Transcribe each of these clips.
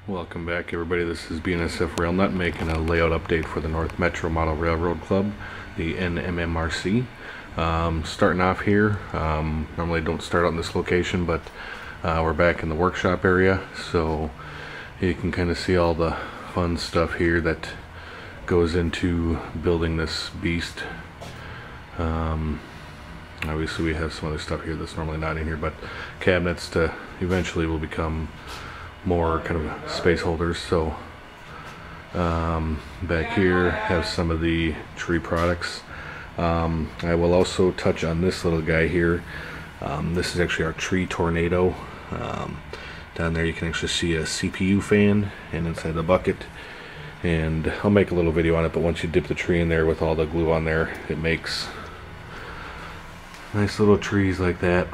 Welcome back, everybody. This is BNSFRAILNUT making a layout update for the North Metro Model Railroad Club, the NMMRC. Starting off here, normally don't start out in this location, but we're back in the workshop area, so you can kind of see all the fun stuff here that goes into building this beast. Obviously we have some other stuff here that's normally not in here, but cabinets to eventually will become more kind of space holders. So back here have some of the tree products. I will also touch on this little guy here. This is actually our tree tornado. Down there you can actually see a CPU fan, and inside the bucket, and I'll make a little video on it, but once you dip the tree in there with all the glue on there, it makes nice little trees like that.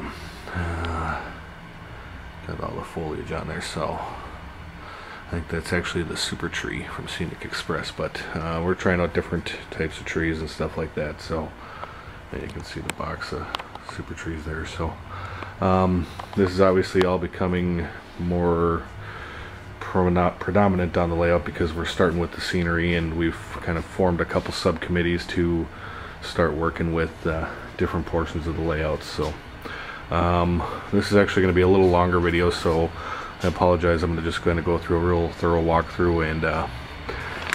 Got all the foliage on there, so I think that's actually the super tree from Scenic Express, but we're trying out different types of trees and stuff like that. So you can see the box of super trees there. So this is obviously all becoming more predominant on the layout because we're starting with the scenery, and we've kind of formed a couple subcommittees to start working with different portions of the layout. So this is actually going to be a little longer video, so I apologize. I'm just going to go through a real thorough walkthrough, and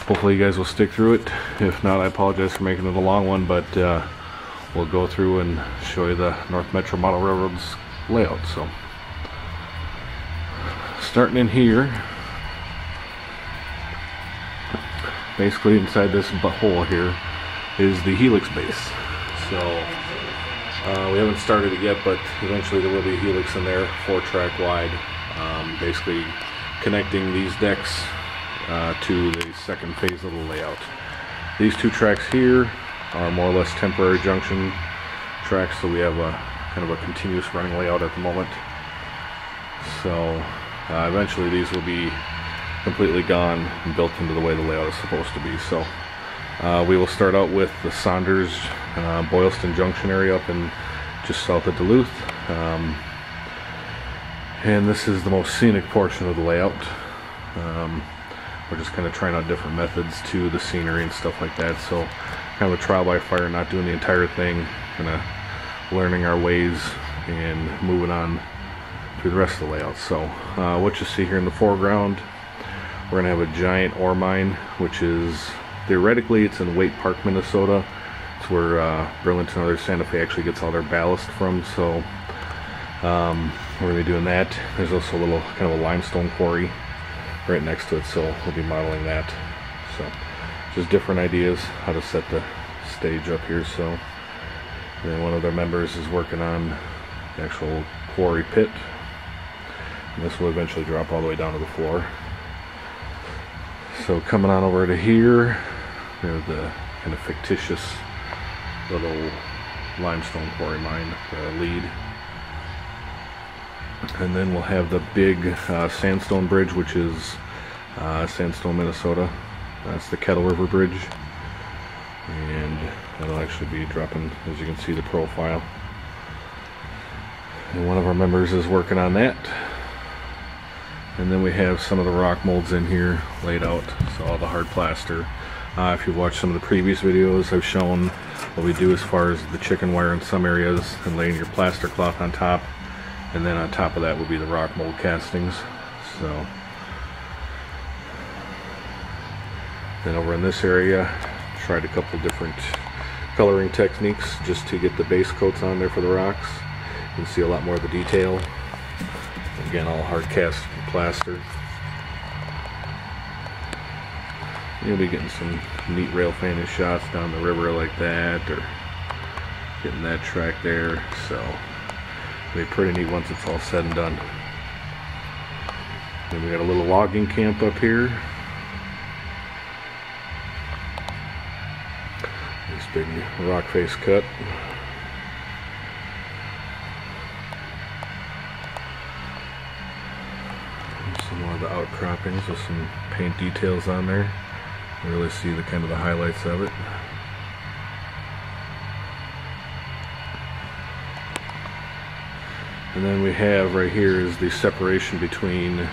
hopefully you guys will stick through it. If not, I apologize for making it a long one, but we'll go through and show you the North Metro Model Railroad's layout. So starting in here, basically inside this hole here is the helix base. So we haven't started it yet, but eventually there will be a helix in there, 4-track wide, basically connecting these decks to the second phase of the layout. These 2 tracks here are more or less temporary junction tracks, so we have a kind of a continuous running layout at the moment. So eventually these will be completely gone and built into the way the layout is supposed to be. So we will start out with the Saunders Boylston Junction area up in just south of Duluth, and this is the most scenic portion of the layout. We're just kind of trying out different methods to the scenery and stuff like that, so kind of a trial by fire, not doing the entire thing, kind of learning our ways and moving on through the rest of the layout. So what you see here in the foreground, we're going to have a giant ore mine, which is theoretically it's in Waite Park, Minnesota. It's where Burlington or Santa Fe actually gets all their ballast from. So we're going to be doing that. There's also a little kind of a limestone quarry right next to it, so we'll be modeling that. So just different ideas how to set the stage up here. So and then one of their members is working on the actual quarry pit, and this will eventually drop all the way down to the floor. So coming on over to here, we have the kind of fictitious little limestone quarry mine, the lead. And then we'll have the big sandstone bridge, which is Sandstone, Minnesota. That's the Kettle River Bridge, and that'll actually be dropping, as you can see, the profile. And one of our members is working on that. And then we have some of the rock molds in here laid out, so all the hard plaster. If you've watched some of the previous videos, I've shown what we do as far as the chicken wire in some areas and laying your plaster cloth on top, and then on top of that will be the rock mold castings. So then over in this area, tried a couple different coloring techniques just to get the base coats on there for the rocks. You can see a lot more of the detail. Again, all hard cast plaster. You'll be getting some neat rail fanning shots down the river like that, or getting that track there. So it'll be pretty neat once it's all said and done. Then we got a little logging camp up here. This big rock face cut. Some more of the outcroppings with some paint details on there. You really see the kind of the highlights of it. And then we have right here is the separation between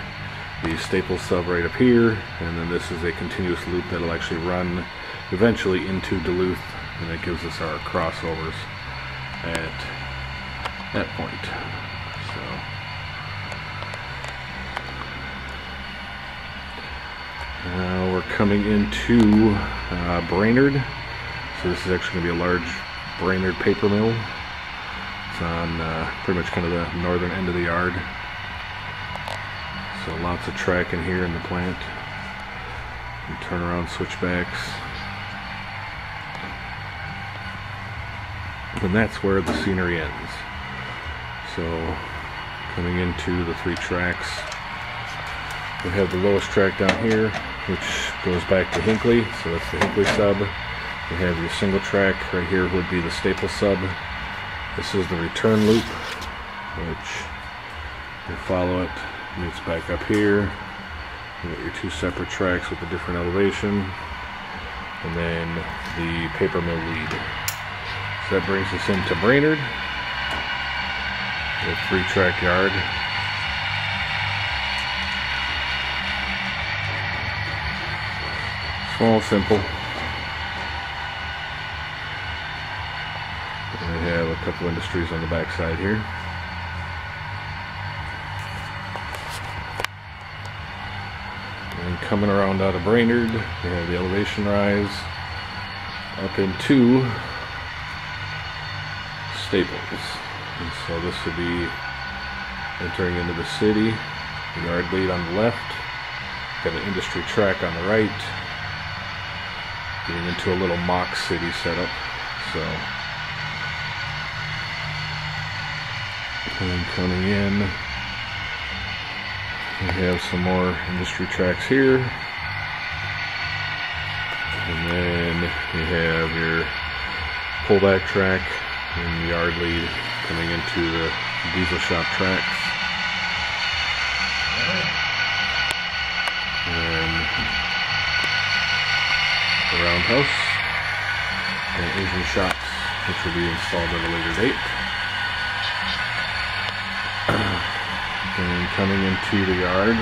the Staples sub right up here, and then this is a continuous loop that'll actually run eventually into Duluth, and it gives us our crossovers at that point. So now we're coming into Brainerd. So this is actually going to be a large Brainerd paper mill. It's on pretty much kind of the northern end of the yard. So lots of track in here in the plant. And turnaround switchbacks. And that's where the scenery ends. So coming into the 3 tracks, we have the lowest track down here, which goes back to Hinckley. So that's the Hinckley sub. We have your single track right here would be the Staples sub. This is the return loop, which you follow it, meets back up here. You got your 2 separate tracks with a different elevation, and then the paper mill lead. So that brings us into Brainerd, the 3-track yard. Small, simple. And we have a couple industries on the back side here. And coming around out of Brainerd, we have the elevation rise up into Staples. And so this would be entering into the city, the yard lead on the left, got an industry track on the right, getting into a little mock city setup. So, and coming in, we have some more industry tracks here, and then you have your pullback track and yard lead coming into the diesel shop tracks. And then the roundhouse and engine shocks, which will be installed at a later date. And coming into the yard,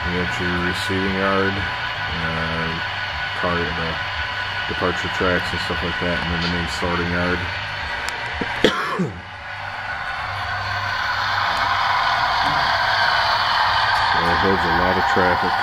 you got your receiving yard, the departure tracks and stuff like that, and then the main sorting yard. So there's a lot of traffic.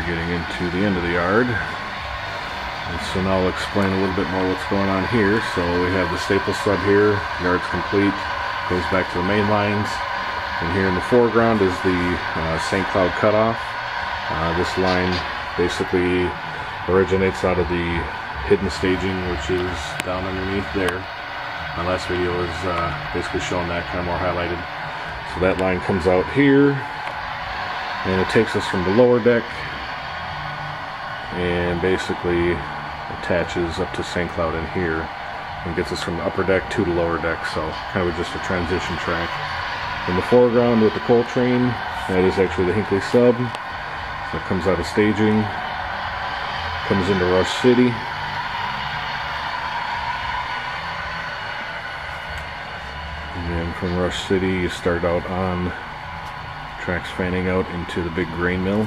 Getting into the end of the yard, and so now I'll explain a little bit more what's going on here. So we have the Staples sub here, yard's complete, goes back to the main lines, and here in the foreground is the St. Cloud cutoff. This line basically originates out of the hidden staging, which is down underneath there. My last video is basically showing that, kind of more highlighted. So that line comes out here, and it takes us from the lower deck and basically attaches up to St. Cloud in here and gets us from the upper deck to the lower deck. So kind of just a transition track. In the foreground with the coal train, that is actually the Hinckley sub. So it comes out of staging, comes into Rush City, and then from Rush City you start out on tracks fanning out into the big grain mill.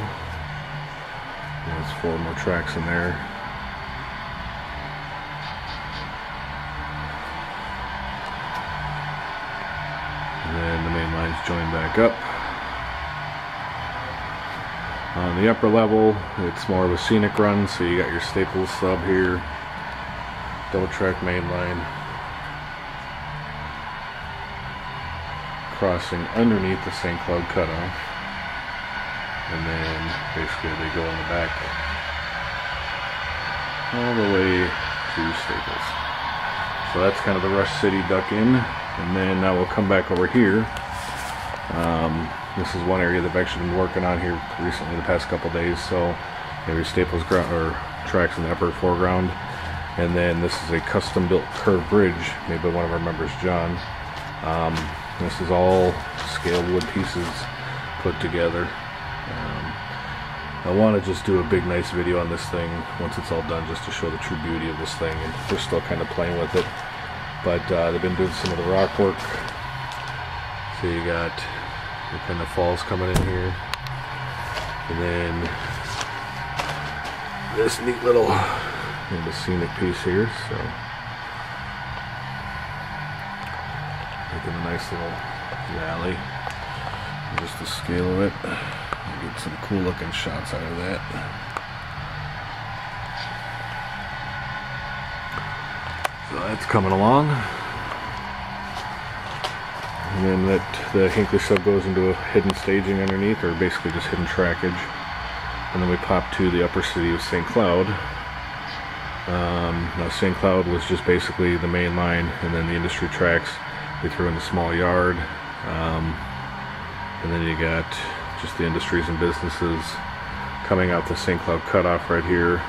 There's 4 more tracks in there. And then the main lines join back up. On the upper level, it's more of a scenic run, so you got your Staples sub here, double track main line, crossing underneath the St. Cloud cutoff. And then basically they go in the back all the way to Staples. So that's kind of the Rush City duck in. And then now we'll come back over here. This is one area that I've actually been working on here recently, the past couple days. So you have your Staples ground or tracks in the upper foreground. And then this is a custom built curved bridge made by one of our members, John. This is all scaled wood pieces put together. I want to just do a big nice video on this thing once it's all done, just to show the true beauty of this thing, and we're still kind of playing with it. But they've been doing some of the rock work. So you got the kind of falls coming in here, and then this neat little scenic piece here. So making a nice little valley, just the scale of it. Get some cool looking shots out of that. So that's coming along. And then the Hinckley sub goes into a hidden staging underneath, or basically just hidden trackage. And then we pop to the upper city of St. Cloud. Now St. Cloud was just basically the main line, and then the industry tracks they threw in the small yard. And then you got just the industries and businesses coming out the St. Cloud cutoff right here.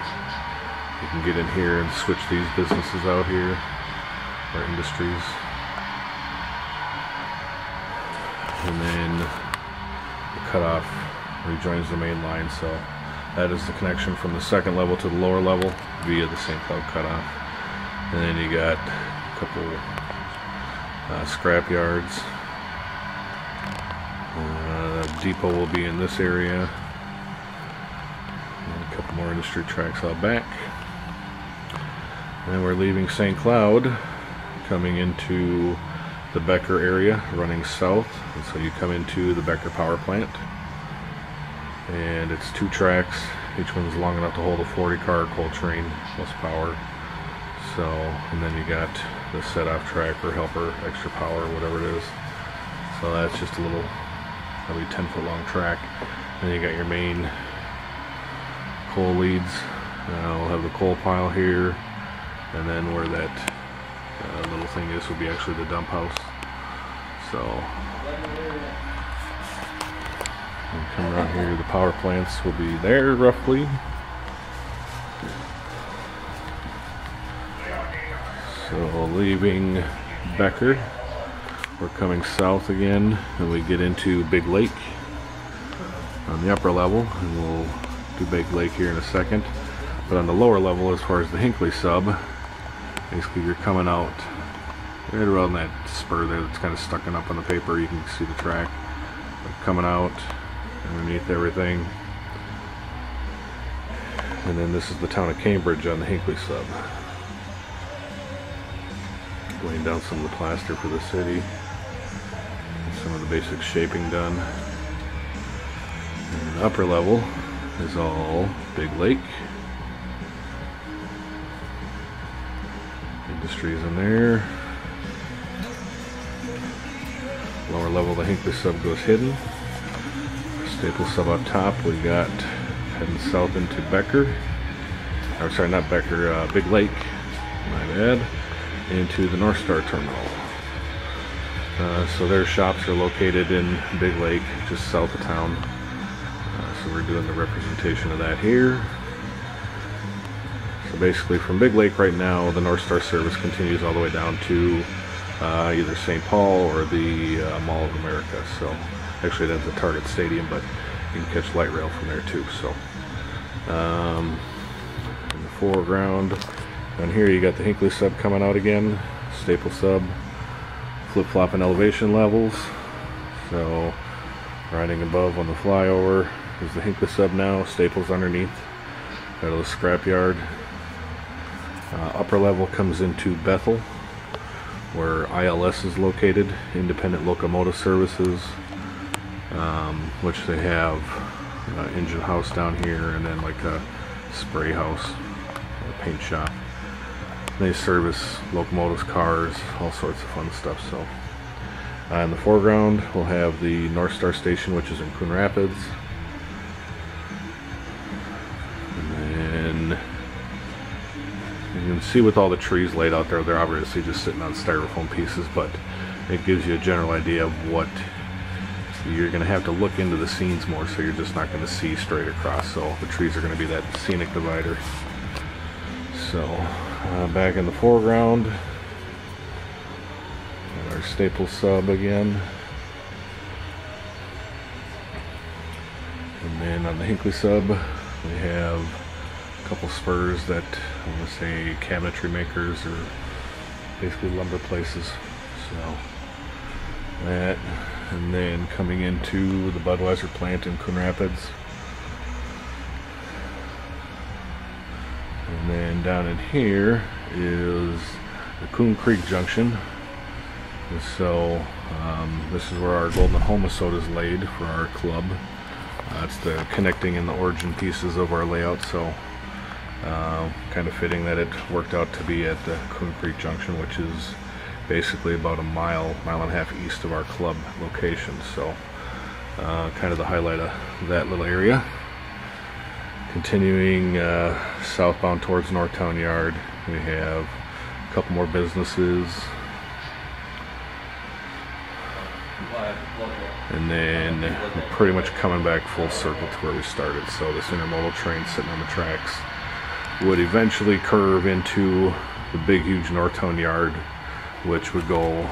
You can get in here and switch these businesses out here, or industries. And then the cutoff rejoins the main line, so that is the connection from the second level to the lower level via the St. Cloud cutoff. And then you got a couple scrap yards. Depot will be in this area, and a couple more industry tracks out back. And we're leaving St. Cloud, coming into the Becker area, running south. And so you come into the Becker power plant, and it's 2 tracks. Each one's long enough to hold a 40-car coal train plus power. So, and then you got the set-off track or helper, extra power, whatever it is. So that's just a little, probably 10-foot long track. And then you got your main coal leads. We'll have the coal pile here, and then where that little thing is will be actually the dump house. So, and come around here, the power plants will be there roughly. So leaving Becker, we're coming south again, and we get into Big Lake on the upper level, and we'll do Big Lake here in a second. But on the lower level, as far as the Hinckley sub, basically you're coming out right around that spur there that's kind of stuck up on the paper. You can see the track coming out underneath everything. And then this is the town of Cambridge on the Hinckley sub. Laying down some of the plaster for the city. Some of the basic shaping done. And the upper level is all Big Lake. Industries in there. Lower level, the Hinckley sub goes hidden. Staples sub up top, we got heading south into Becker. Or sorry, not Becker, Big Lake, my bad. Into the North Star terminal. So their shops are located in Big Lake, just south of town. So we're doing the representation of that here. So basically from Big Lake right now, the North Star service continues all the way down to either St. Paul or the Mall of America. So actually that's the Target Stadium, but you can catch light rail from there too. So in the foreground, down here you got the Hinckley sub coming out again, Staples sub, flip-flopping elevation levels. So riding above on the flyover is the Hinckley sub now, Staples underneath. Got a little scrapyard. Upper level comes into Bethel, where ILS is located, Independent Locomotive Services, which they have engine house down here, and then like a spray house, a paint shop. They service locomotives, cars, all sorts of fun stuff. So in the foreground we'll have the North Star station, which is in Coon Rapids. And then you can see with all the trees laid out there, they're obviously just sitting on styrofoam pieces, but it gives you a general idea of what you're going to have to look into the scenes more, so you're just not going to see straight across. So the trees are going to be that scenic divider. So Back in the foreground, our Staples sub again. And then on the Hinckley sub, we have a couple spurs that I'm going to say cabinetry makers or basically lumber places. So that, and then coming into the Budweiser plant in Coon Rapids. And then down in here is the Coon Creek Junction. And so this is where our Golden Homa soda is laid for our club. It's the connecting and the origin pieces of our layout, so kind of fitting that it worked out to be at the Coon Creek Junction, which is basically about a mile and a half east of our club location. So kind of the highlight of that little area. Continuing southbound towards Northtown Yard, we have a couple more businesses. And then we're pretty much coming back full circle to where we started. So this intermodal train sitting on the tracks would eventually curve into the big huge Northtown Yard, which would go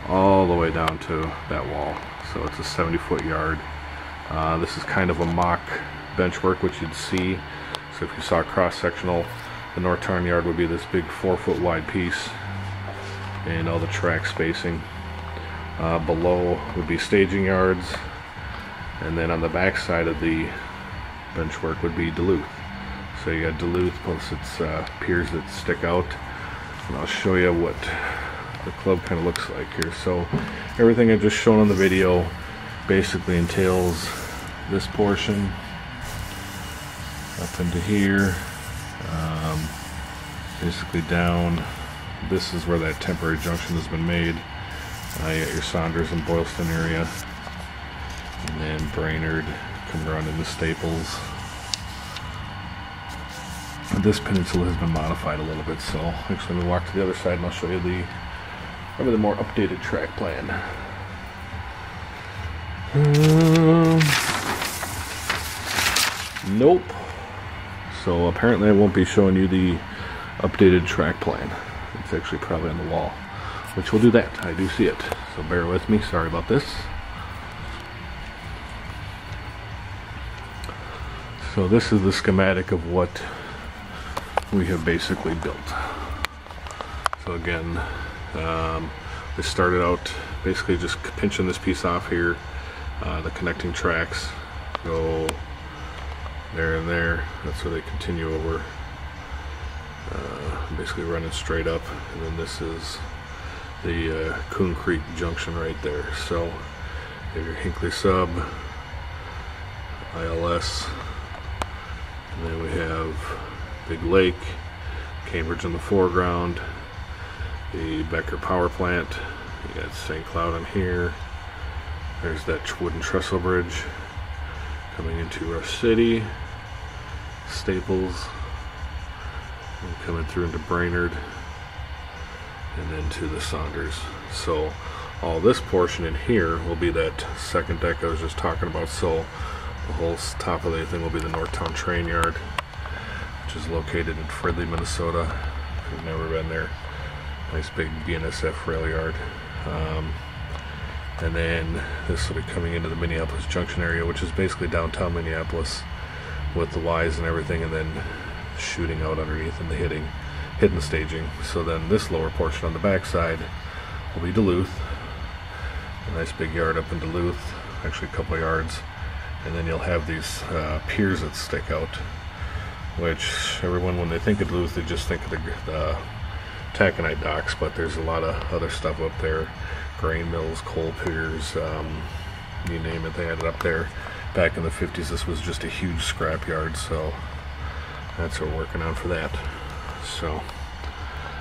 all the way down to that wall. So it's a 70-foot yard. This is kind of a mock benchwork, which you'd see. So if you saw cross-sectional, the Northtown Yard would be this big 4-foot wide piece, and all the track spacing. Below would be staging yards, and then on the back side of the benchwork would be Duluth. So you got Duluth plus its piers that stick out, and I'll show you what the club kind of looks like here. So everything I've just shown on the video basically entails this portion up into here, basically down. This is where that temporary junction has been made. You got your Saunders and Boylston area, and then Brainerd come around into Staples. This peninsula has been modified a little bit, so actually let me walk to the other side and I'll show you probably the more updated track plan. Nope. So apparently I won't be showing you the updated track plan. It's actually probably on the wall, which will do that. I do see it, so bear with me. Sorry about this. So this is the schematic of what we have basically built. So again, we started out basically just pinching this piece off here. The connecting tracks go there and there. That's where they continue over, basically running straight up. And then this is the Coon Creek Junction right there. So you have your Hinckley sub, ILS, and then we have Big Lake, Cambridge in the foreground, the Becker power plant. You got St. Cloud in here. There's that wooden trestle bridge coming into our city, Staples, and coming through into Brainerd, and then to the Saunders. So all this portion in here will be that second deck I was just talking about. So the whole top of the thing will be the Northtown Train Yard, which is located in Fridley, Minnesota. If you've never been there, nice big BNSF rail yard. And then this will be coming into the Minneapolis Junction area, which is basically downtown Minneapolis with the Ys and everything, and then shooting out underneath in the hidden staging. So then this lower portion on the back side will be Duluth. A nice big yard up in Duluth, actually a couple of yards. And then you'll have these piers that stick out, which everyone, when they think of Duluth, they just think of the taconite docks, but there's a lot of other stuff up there. Grain mills, coal piers, you name it, they had it up there. Back in the 50s, this was just a huge scrap yard, so that's what we're working on for that. So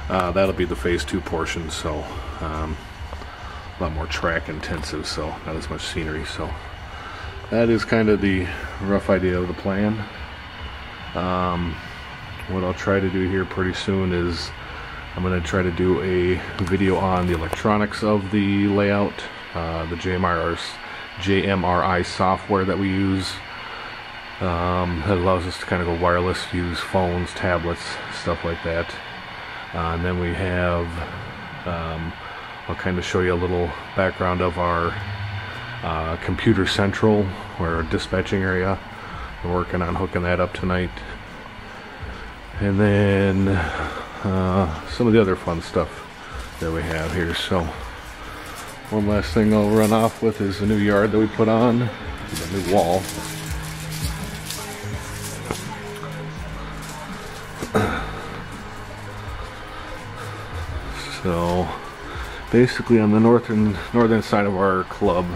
that'll be the phase 2 portion, so a lot more track intensive, so not as much scenery. So that is kind of the rough idea of the plan. What I'll try to do here pretty soon is I'm going to try to do a video on the electronics of the layout, the JMRI software that we use, That allows us to kind of go wireless, use phones, tablets, stuff like that. And then we have, I'll kind of show you a little background of our computer central, or our dispatching area. We're working on hooking that up tonight. And then some of the other fun stuff that we have here. So one last thing I'll run off with is the new yard that we put on, the new wall. So basically on the northern side of our club,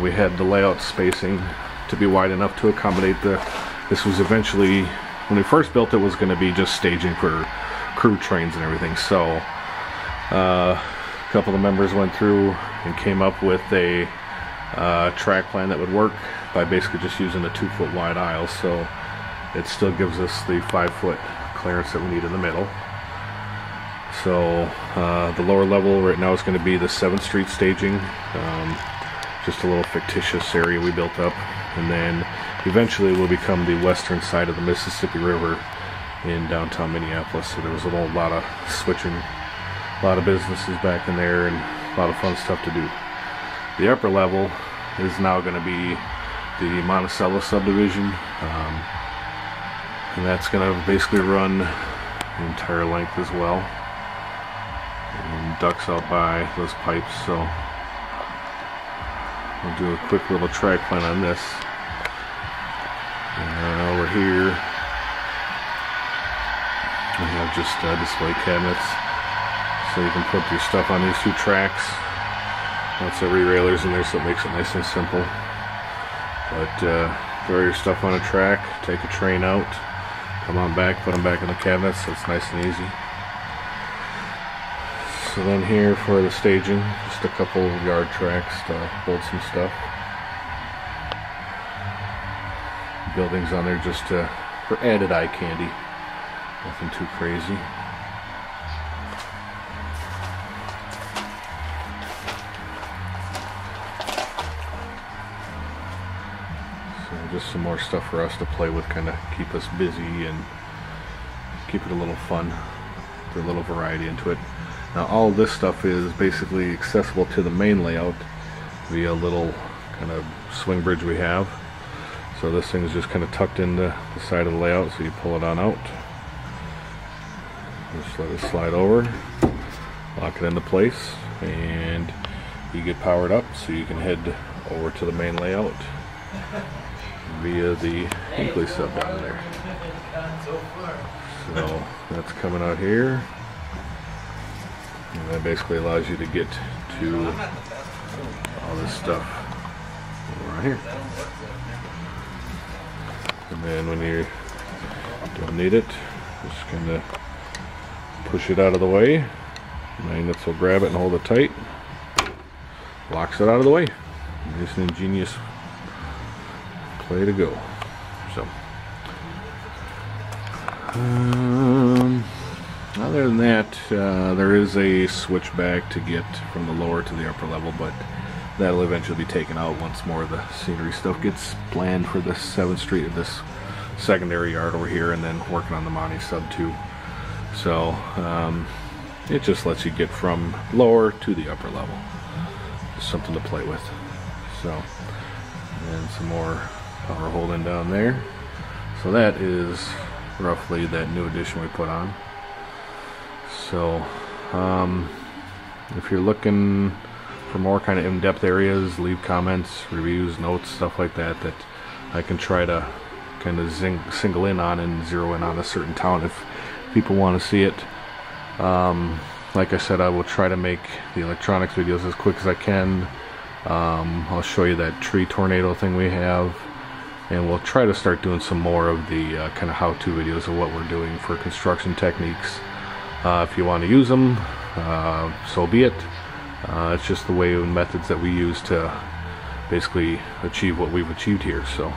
we had the layout spacing to be wide enough to accommodate this was eventually, when we first built it, was going to be just staging for crew trains and everything. So a couple of members went through and came up with a track plan that would work by basically just using a 2-foot wide aisle. So it still gives us the 5-foot clearance that we need in the middle. So the lower level right now is going to be the 7th Street staging, just a little fictitious area we built up, and then eventually will become the western side of the Mississippi River in downtown Minneapolis. So there was a lot of switching, a lot of businesses back in there, and a lot of fun stuff to do. The upper level is now going to be the Monticello subdivision, and that's going to basically run the entire length as well, and ducks out by those pipes. So we'll do a quick little track plan on this. Over here we have just display cabinets, so you can put your stuff on these 2 tracks. Lots of re-railers in there, so it makes it nice and simple. But throw your stuff on a track, take a train out, come on back, put them back in the cabinets, so it's nice and easy. So then here for the staging, just a couple of yard tracks to hold some stuff. Buildings on there just for added eye candy, nothing too crazy. So just some more stuff for us to play with, kind of keep us busy and keep it a little fun, put a little variety into it. Now all this stuff is basically accessible to the main layout via a little kind of swing bridge we have. So this thing is just kind of tucked into the side of the layout, so you pull it on out, just let it slide over, lock it into place, and you get powered up so you can head over to the main layout via the Hinkley sub down there. So that's coming out here, and that basically allows you to get to all this stuff over here. And then when you don't need it, just kind of push it out of the way. Magnets will grab it and hold it tight. Locks it out of the way. Nice and ingenious play to go. So, other than that, there is a switchback to get from the lower to the upper level, but that'll eventually be taken out once more of the scenery stuff gets planned for this 7th Street, this secondary yard over here, and then working on the Monty sub too. So it just lets you get from lower to the upper level. Just something to play with. So, and some more power holding down there. So that is roughly that new addition we put on. So if you're looking for more kind of in-depth areas, leave comments, reviews, notes, stuff like that, that I can try to kind of single in on and zero in on a certain town if people want to see it. Like I said, I will try to make the electronics videos as quick as I can. I'll show you that tree tornado thing we have, and we'll try to start doing some more of the kind of how-to videos of what we're doing for construction techniques. If you want to use them, so be it. It's just the way and methods that we use to basically achieve what we've achieved here. So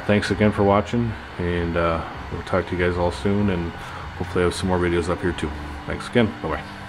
thanks again for watching, and we'll talk to you guys all soon, and hopefully have some more videos up here too. Thanks again. Bye bye.